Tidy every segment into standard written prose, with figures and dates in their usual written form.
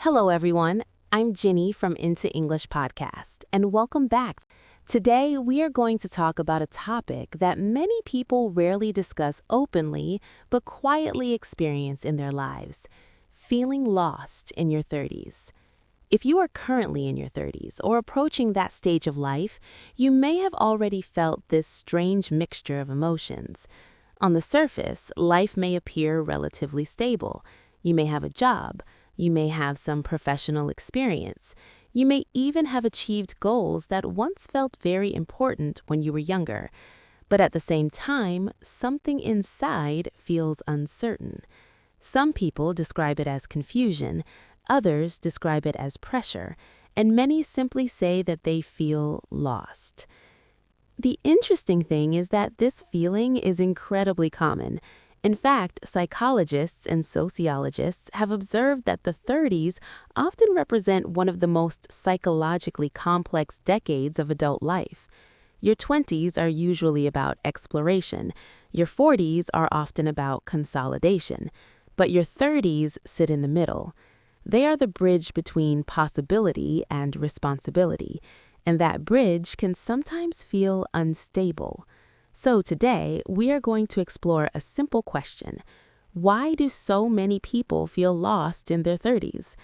Hello, everyone. I'm Ginny from Into English Podcast, and welcome back. Today, we are going to talk about a topic that many people rarely discuss openly, but quietly experience in their lives: feeling lost in your 30s. If you are currently in your 30s or approaching that stage of life, you may have already felt this strange mixture of emotions. On the surface, life may appear relatively stable. You may have a job. You may have some professional experience. You may even have achieved goals that once felt very important when you were younger. But at the same time, something inside feels uncertain. Some people describe it as confusion, others describe it as pressure, and many simply say that they feel lost. The interesting thing is that this feeling is incredibly common. In fact, psychologists and sociologists have observed that the 30s often represent one of the most psychologically complex decades of adult life. Your 20s are usually about exploration. Your 40s are often about consolidation. But your 30s sit in the middle. They are the bridge between possibility and responsibility, and that bridge can sometimes feel unstable. So today, we are going to explore a simple question: why do so many people feel lost in their 30s?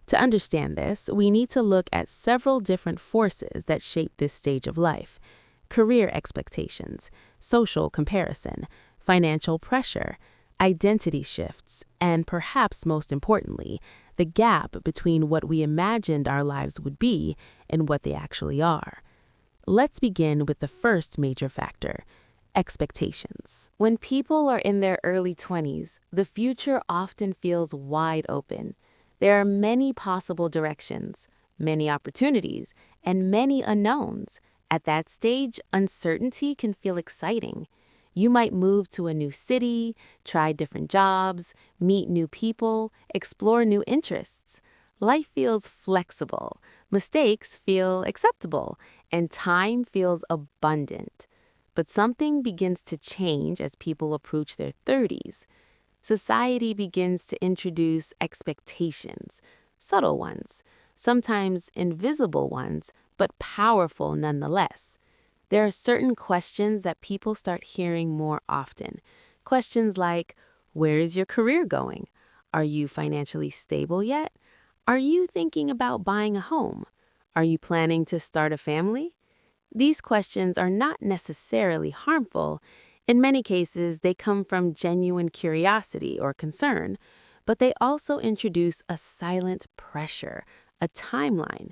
To understand this, we need to look at several different forces that shape this stage of life: career expectations, social comparison, financial pressure, identity shifts, and perhaps most importantly, the gap between what we imagined our lives would be and what they actually are. Let's begin with the first major factor: expectations. When people are in their early 20s, the future often feels wide open. There are many possible directions, many opportunities, and many unknowns. At that stage, uncertainty can feel exciting. You might move to a new city, try different jobs, meet new people, explore new interests. Life feels flexible, mistakes feel acceptable, and time feels abundant. But something begins to change as people approach their 30s. Society begins to introduce expectations, subtle ones, sometimes invisible ones, but powerful nonetheless. There are certain questions that people start hearing more often. Questions like, where is your career going? Are you financially stable yet? Are you thinking about buying a home? Are you planning to start a family? These questions are not necessarily harmful. In many cases, they come from genuine curiosity or concern, but they also introduce a silent pressure, a timeline.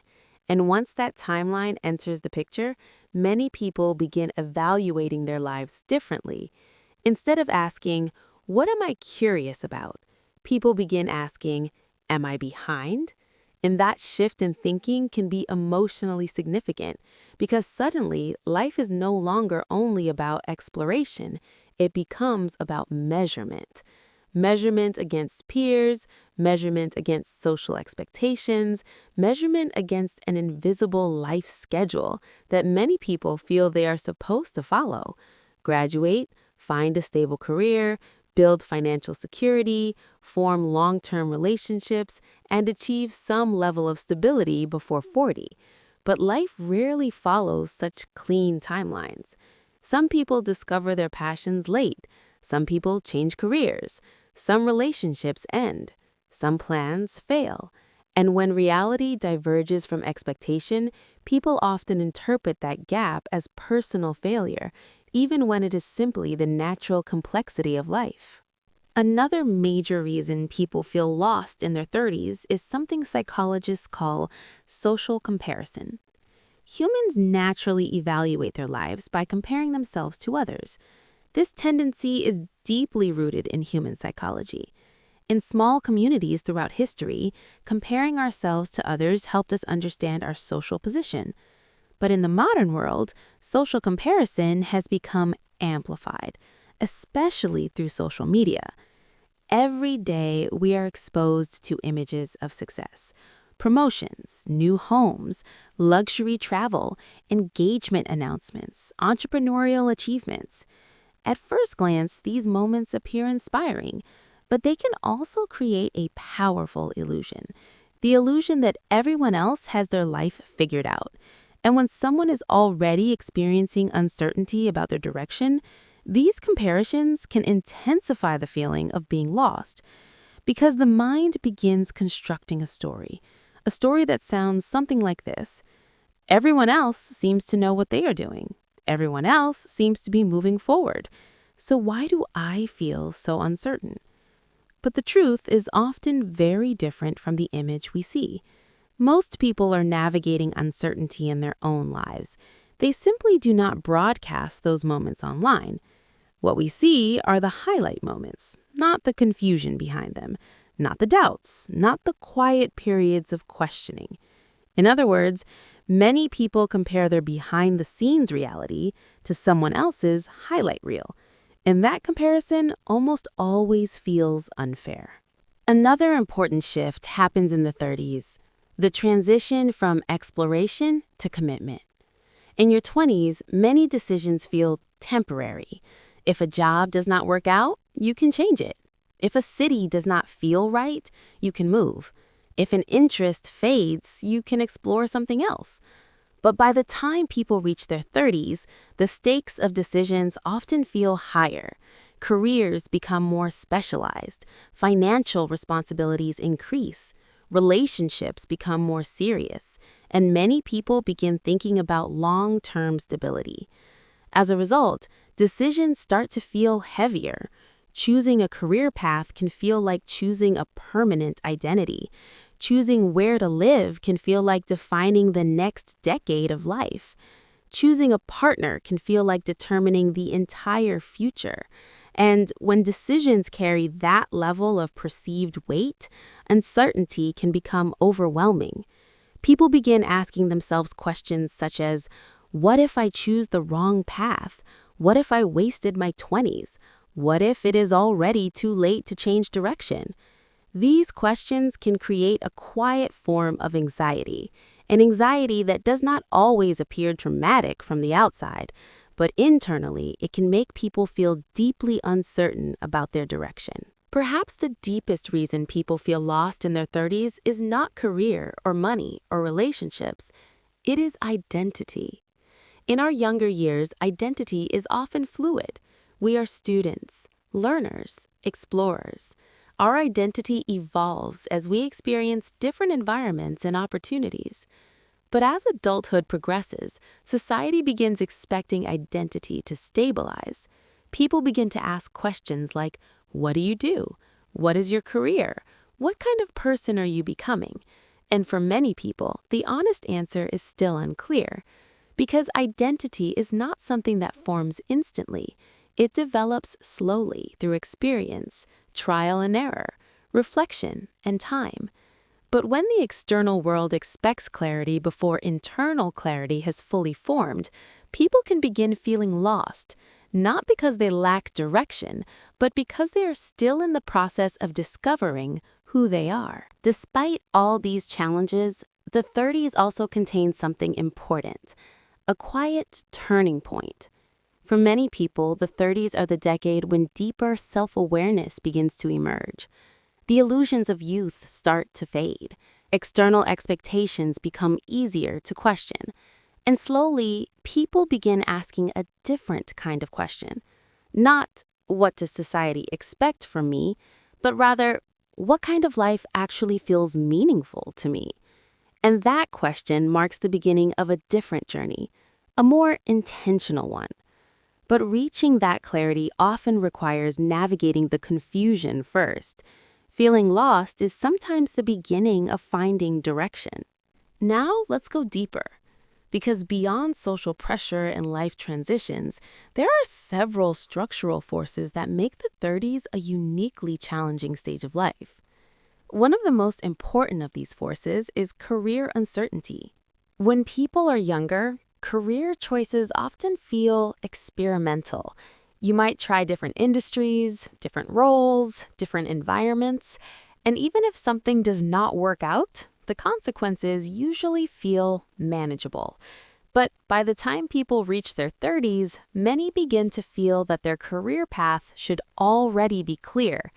And once that timeline enters the picture, many people begin evaluating their lives differently. Instead of asking, what am I curious about? People begin asking, am I behind? And that shift in thinking can be emotionally significant because suddenly life is no longer only about exploration. It becomes about measurement. Measurement against peers, measurement against social expectations, measurement against an invisible life schedule that many people feel they are supposed to follow. Graduate, find a stable career, build financial security, form long-term relationships, and achieve some level of stability before 40. But life rarely follows such clean timelines. Some people discover their passions late. Some people change careers. Some relationships end. Some plans fail. And when reality diverges from expectation, people often interpret that gap as personal failure, even when it is simply the natural complexity of life. Another major reason people feel lost in their 30s is something psychologists call social comparison. Humans naturally evaluate their lives by comparing themselves to others. This tendency is deeply rooted in human psychology. In small communities throughout history, comparing ourselves to others helped us understand our social position. But in the modern world, social comparison has become amplified, especially through social media. Every day, we are exposed to images of success: promotions, new homes, luxury travel, engagement announcements, entrepreneurial achievements. At first glance, these moments appear inspiring, but they can also create a powerful illusion. the illusion that everyone else has their life figured out. And when someone is already experiencing uncertainty about their direction, these comparisons can intensify the feeling of being lost, because the mind begins constructing a story that sounds something like this. Everyone else seems to know what they are doing. Everyone else seems to be moving forward. So why do I feel so uncertain? But the truth is often very different from the image we see. Most people are navigating uncertainty in their own lives. They simply do not broadcast those moments online. What we see are the highlight moments, not the confusion behind them, not the doubts, not the quiet periods of questioning. In other words, many people compare their behind-the-scenes reality to someone else's highlight reel, and that comparison almost always feels unfair. Another important shift happens in the 30s, the transition from exploration to commitment. In your 20s, many decisions feel temporary. If a job does not work out, you can change it. If a city does not feel right, you can move. If an interest fades, you can explore something else. But by the time people reach their 30s, the stakes of decisions often feel higher. Careers become more specialized. Financial responsibilities increase. Relationships become more serious. And many people begin thinking about long-term stability. As a result, decisions start to feel heavier. Choosing a career path can feel like choosing a permanent identity. Choosing where to live can feel like defining the next decade of life. Choosing a partner can feel like determining the entire future. And when decisions carry that level of perceived weight, uncertainty can become overwhelming. People begin asking themselves questions such as, what if I choose the wrong path? What if I wasted my 20s? What if it is already too late to change direction? These questions can create a quiet form of anxiety, an anxiety that does not always appear dramatic from the outside, but internally it can make people feel deeply uncertain about their direction. Perhaps the deepest reason people feel lost in their 30s is not career or money or relationships. It is identity. In our younger years, identity is often fluid. We are students, learners, explorers. Our identity evolves as we experience different environments and opportunities. But as adulthood progresses, society begins expecting identity to stabilize. People begin to ask questions like, what do you do? What is your career? What kind of person are you becoming? And for many people, the honest answer is still unclear. Because identity is not something that forms instantly. It develops slowly through experience, trial and error, reflection, and time. But when the external world expects clarity before internal clarity has fully formed, people can begin feeling lost, not because they lack direction, but because they are still in the process of discovering who they are. Despite all these challenges, the 30s also contain something important, a quiet turning point. For many people, the 30s are the decade when deeper self-awareness begins to emerge. The illusions of youth start to fade. External expectations become easier to question. And slowly, people begin asking a different kind of question. Not, what does society expect from me? But rather, what kind of life actually feels meaningful to me? And that question marks the beginning of a different journey, a more intentional one. But reaching that clarity often requires navigating the confusion first. Feeling lost is sometimes the beginning of finding direction. Now let's go deeper. Because beyond social pressure and life transitions, there are several structural forces that make the 30s a uniquely challenging stage of life. One of the most important of these forces is career uncertainty. When people are younger, career choices often feel experimental. You might try different industries, different roles, different environments, and even if something does not work out, the consequences usually feel manageable. But by the time people reach their 30s, many begin to feel that their career path should already be clear.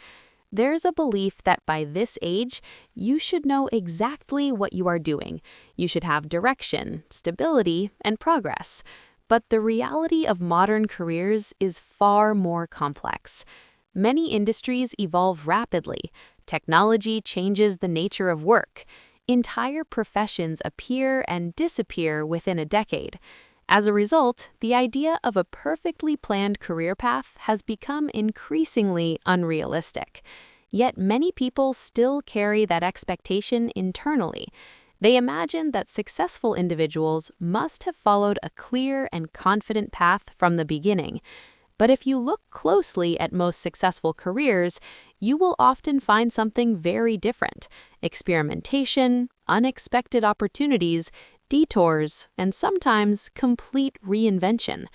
There's a belief that by this age, you should know exactly what you are doing. You should have direction, stability, and progress. But the reality of modern careers is far more complex. Many industries evolve rapidly. Technology changes the nature of work. Entire professions appear and disappear within a decade. As a result, the idea of a perfectly planned career path has become increasingly unrealistic. Yet many people still carry that expectation internally. They imagine that successful individuals must have followed a clear and confident path from the beginning. But if you look closely at most successful careers, you will often find something very different: experimentation, unexpected opportunities, detours, and sometimes complete reinvention.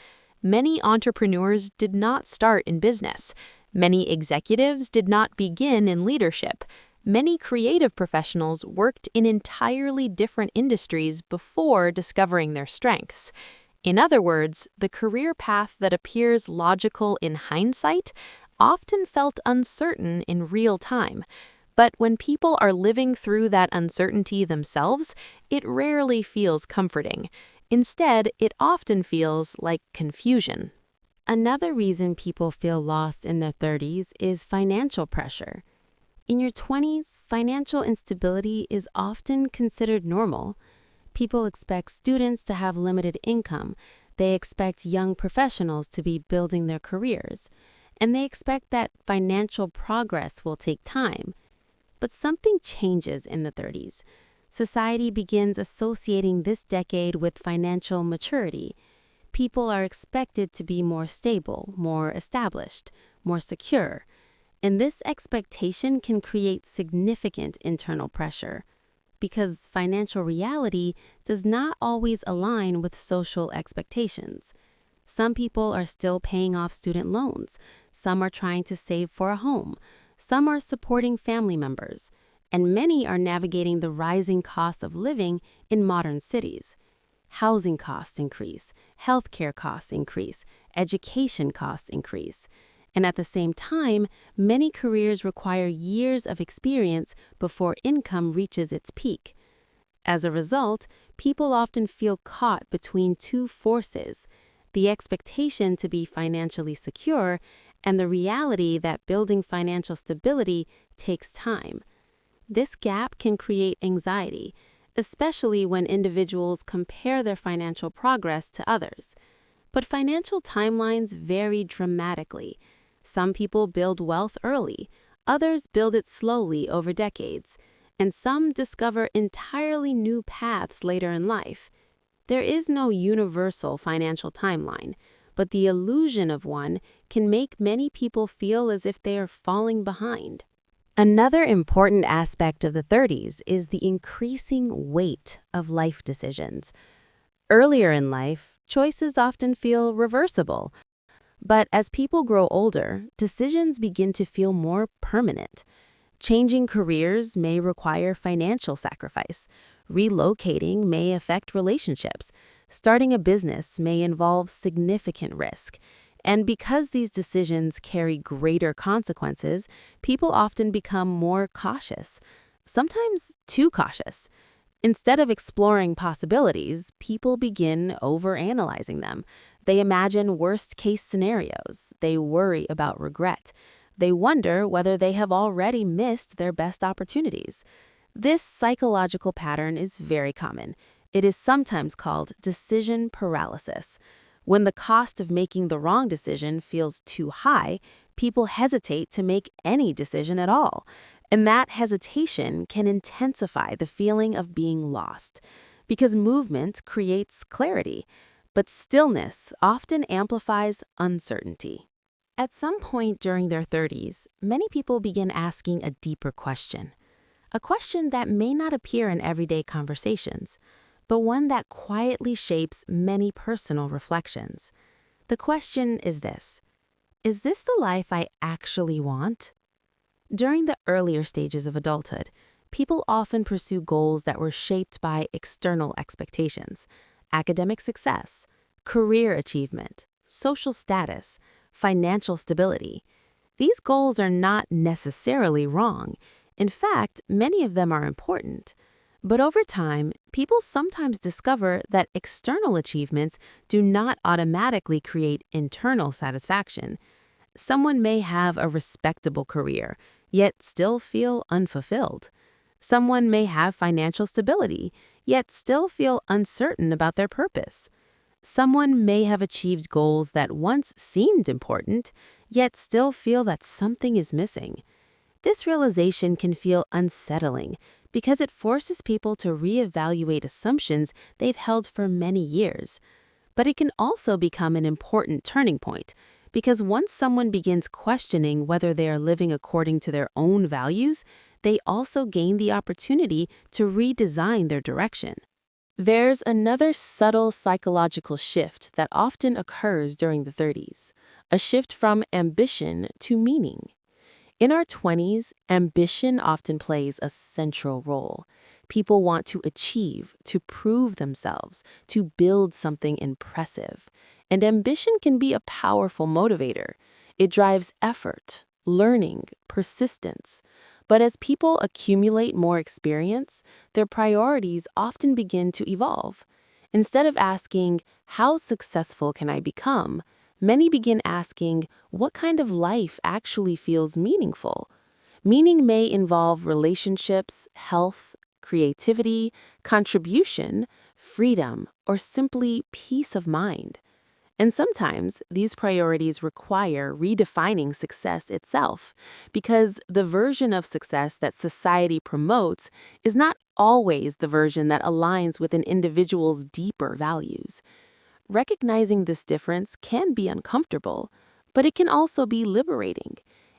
Many entrepreneurs did not start in business. Many executives did not begin in leadership. Many creative professionals worked in entirely different industries before discovering their strengths. In other words, the career path that appears logical in hindsight often felt uncertain in real time. But when people are living through that uncertainty themselves, it rarely feels comforting. Instead, it often feels like confusion. Another reason people feel lost in their 30s is financial pressure. In your 20s, financial instability is often considered normal. People expect students to have limited income. They expect young professionals to be building their careers. And they expect that financial progress will take time. But something changes in the 30s. Society begins associating this decade with financial maturity. People are expected to be more stable, more established, more secure. And this expectation can create significant internal pressure, because financial reality does not always align with social expectations. Some people are still paying off student loans. Some are trying to save for a home. Some are supporting family members. And many are navigating the rising cost of living in modern cities. Housing costs increase, healthcare costs increase, education costs increase. And at the same time, many careers require years of experience before income reaches its peak. As a result, people often feel caught between two forces: the expectation to be financially secure and the reality that building financial stability takes time. This gap can create anxiety, especially when individuals compare their financial progress to others. But financial timelines vary dramatically. Some people build wealth early, others build it slowly over decades, and some discover entirely new paths later in life. There is no universal financial timeline, but the illusion of one can make many people feel as if they are falling behind. Another important aspect of the 30s is the increasing weight of life decisions. Earlier in life, choices often feel reversible. But as people grow older, decisions begin to feel more permanent. Changing careers may require financial sacrifice. Relocating may affect relationships. Starting a business may involve significant risk. And because these decisions carry greater consequences, people often become more cautious, sometimes too cautious. Instead of exploring possibilities, people begin overanalyzing them. They imagine worst-case scenarios. They worry about regret. They wonder whether they have already missed their best opportunities. This psychological pattern is very common. It is sometimes called decision paralysis. When the cost of making the wrong decision feels too high, people hesitate to make any decision at all. And that hesitation can intensify the feeling of being lost, because movement creates clarity, but stillness often amplifies uncertainty. At some point during their 30s, many people begin asking a deeper question, a question that may not appear in everyday conversations, but one that quietly shapes many personal reflections. The question is this: is this the life I actually want? During the earlier stages of adulthood, people often pursue goals that were shaped by external expectations: academic success, career achievement, social status, financial stability. These goals are not necessarily wrong. In fact, many of them are important. But over time, people sometimes discover that external achievements do not automatically create internal satisfaction. Someone may have a respectable career, yet still feel unfulfilled. Someone may have financial stability, yet still feel uncertain about their purpose. Someone may have achieved goals that once seemed important, yet still feel that something is missing. This realization can feel unsettling because it forces people to reevaluate assumptions they've held for many years. But it can also become an important turning point because once someone begins questioning whether they are living according to their own values, they also gain the opportunity to redesign their direction. There's another subtle psychological shift that often occurs during the 30s, a shift from ambition to meaning. In our 20s, ambition often plays a central role. People want to achieve, to prove themselves, to build something impressive. And ambition can be a powerful motivator. It drives effort, learning, persistence. But as people accumulate more experience, their priorities often begin to evolve. Instead of asking, how successful can I become? Many begin asking, what kind of life actually feels meaningful? Meaning may involve relationships, health, creativity, contribution, freedom, or simply peace of mind. And sometimes these priorities require redefining success itself, because the version of success that society promotes is not always the version that aligns with an individual's deeper values. Recognizing this difference can be uncomfortable, but it can also be liberating.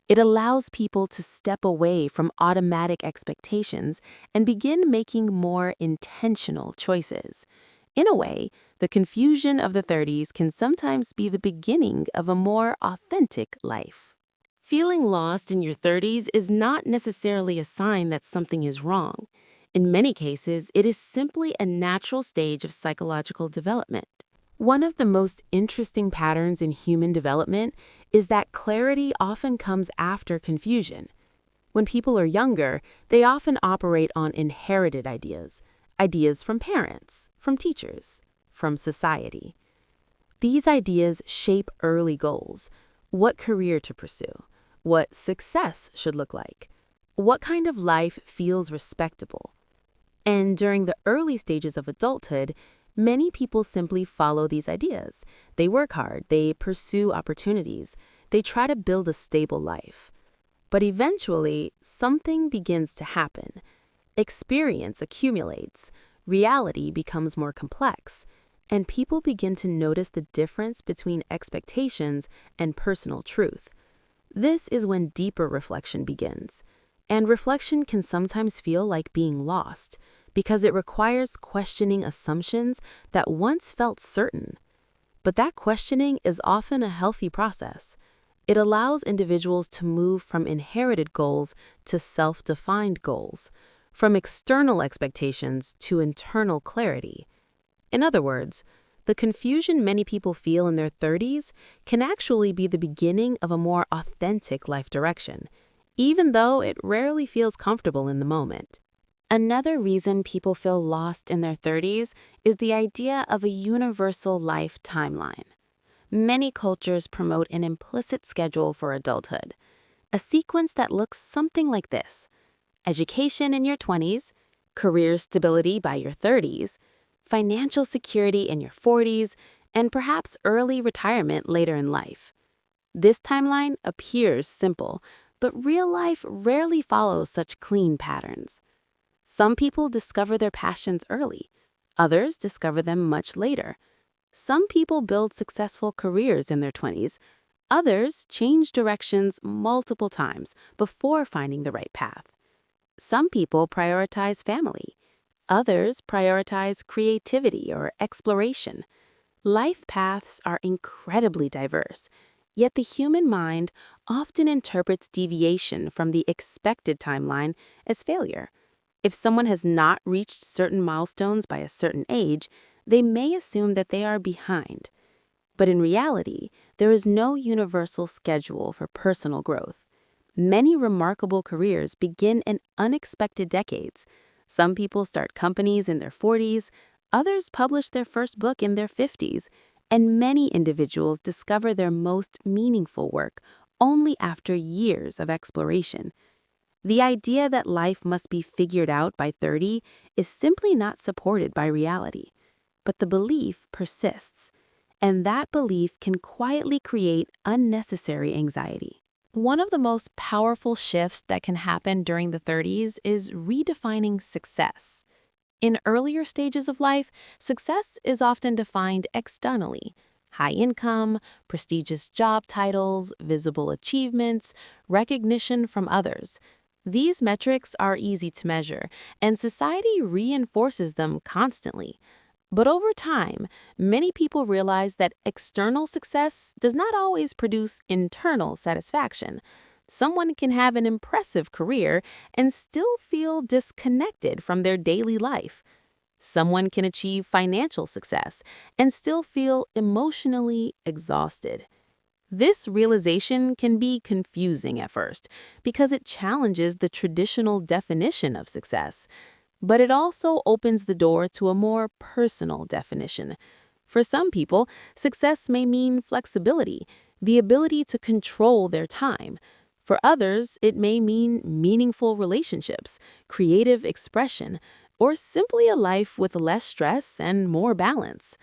It allows people to step away from automatic expectations and begin making more intentional choices. In a way, the confusion of the 30s can sometimes be the beginning of a more authentic life. Feeling lost in your 30s is not necessarily a sign that something is wrong. In many cases, it is simply a natural stage of psychological development. One of the most interesting patterns in human development is that clarity often comes after confusion. When people are younger, they often operate on inherited ideas from parents, from teachers, from society. These ideas shape early goals: what career to pursue, what success should look like, what kind of life feels respectable. And during the early stages of adulthood, many people simply follow these ideas. They work hard, they pursue opportunities, they try to build a stable life. But eventually, something begins to happen. Experience accumulates, reality becomes more complex, and people begin to notice the difference between expectations and personal truth. This is when deeper reflection begins. And reflection can sometimes feel like being lost, because it requires questioning assumptions that once felt certain. But that questioning is often a healthy process. It allows individuals to move from inherited goals to self-defined goals, from external expectations to internal clarity. In other words, the confusion many people feel in their 30s can actually be the beginning of a more authentic life direction, even though it rarely feels comfortable in the moment. Another reason people feel lost in their 30s is the idea of a universal life timeline. Many cultures promote an implicit schedule for adulthood, a sequence that looks something like this: education in your 20s, career stability by your 30s, financial security in your 40s, and perhaps early retirement later in life. This timeline appears simple, but real life rarely follows such clean patterns. Some people discover their passions early. Others discover them much later. Some people build successful careers in their 20s. Others change directions multiple times before finding the right path. Some people prioritize family. Others prioritize creativity or exploration. Life paths are incredibly diverse, yet the human mind often interprets deviation from the expected timeline as failure. If someone has not reached certain milestones by a certain age, they may assume that they are behind. But in reality, there is no universal schedule for personal growth. Many remarkable careers begin in unexpected decades. Some people start companies in their 40s, others publish their first book in their 50s, and many individuals discover their most meaningful work only after years of exploration. The idea that life must be figured out by 30 is simply not supported by reality. But the belief persists, and that belief can quietly create unnecessary anxiety. One of the most powerful shifts that can happen during the 30s is redefining success. In earlier stages of life, success is often defined externally. High income, prestigious job titles, visible achievements, recognition from others. These metrics are easy to measure, and society reinforces them constantly. But over time, many people realize that external success does not always produce internal satisfaction. Someone can have an impressive career and still feel disconnected from their daily life. Someone can achieve financial success and still feel emotionally exhausted. This realization can be confusing at first because it challenges the traditional definition of success, but it also opens the door to a more personal definition. For some people, success may mean flexibility, the ability to control their time. For others, it may mean meaningful relationships, creative expression, or simply a life with less stress and more balance.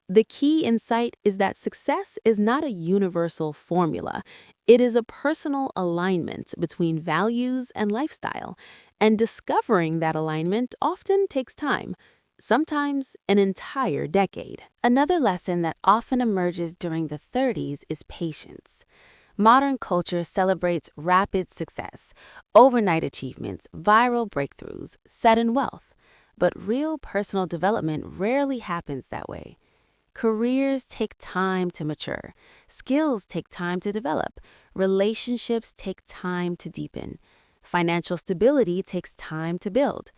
The key insight is that success is not a universal formula. It is a personal alignment between values and lifestyle, and discovering that alignment often takes time, sometimes an entire decade. Another lesson that often emerges during the 30s is patience. Modern culture celebrates rapid success, overnight achievements, viral breakthroughs, sudden wealth. But real personal development rarely happens that way. Careers take time to mature, skills take time to develop, relationships take time to deepen, financial stability takes time to build.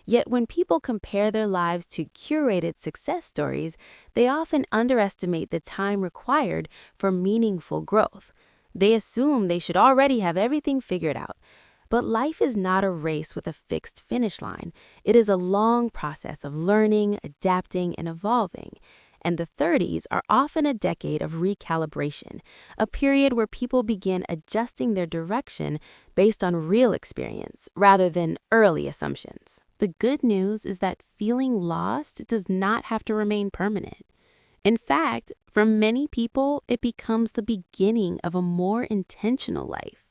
Yet when people compare their lives to curated success stories, they often underestimate the time required for meaningful growth. They assume they should already have everything figured out. But life is not a race with a fixed finish line. It is a long process of learning, adapting, and evolving. And the 30s are often a decade of recalibration, a period where people begin adjusting their direction based on real experience rather than early assumptions. The good news is that feeling lost does not have to remain permanent. In fact, for many people, it becomes the beginning of a more intentional life.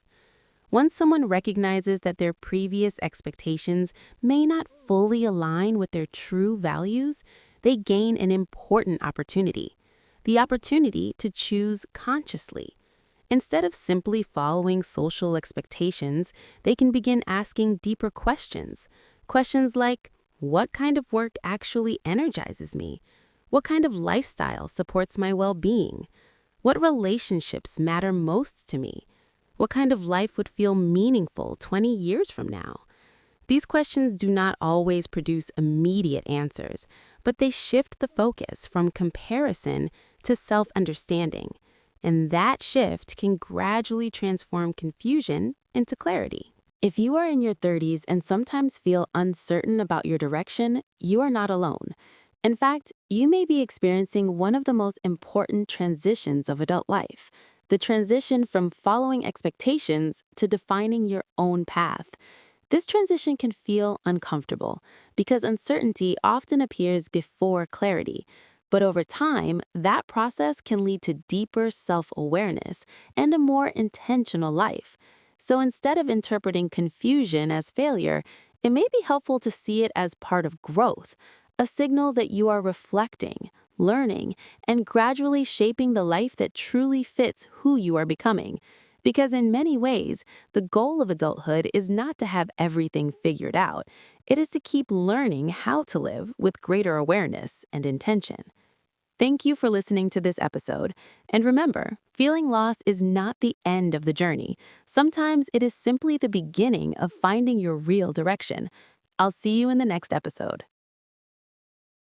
Once someone recognizes that their previous expectations may not fully align with their true values, they gain an important opportunity, the opportunity to choose consciously. Instead of simply following social expectations, they can begin asking deeper questions. Questions like, what kind of work actually energizes me? What kind of lifestyle supports my well-being? What relationships matter most to me? What kind of life would feel meaningful 20 years from now? These questions do not always produce immediate answers, but they shift the focus from comparison to self-understanding. And that shift can gradually transform confusion into clarity. If you are in your 30s and sometimes feel uncertain about your direction, you are not alone. In fact, you may be experiencing one of the most important transitions of adult life, the transition from following expectations to defining your own path. This transition can feel uncomfortable because uncertainty often appears before clarity. But over time, that process can lead to deeper self-awareness and a more intentional life. So instead of interpreting confusion as failure, it may be helpful to see it as part of growth, a signal that you are reflecting, learning, and gradually shaping the life that truly fits who you are becoming. Because in many ways, the goal of adulthood is not to have everything figured out. It is to keep learning how to live with greater awareness and intention. Thank you for listening to this episode. And remember, feeling lost is not the end of the journey. Sometimes it is simply the beginning of finding your real direction. I'll see you in the next episode.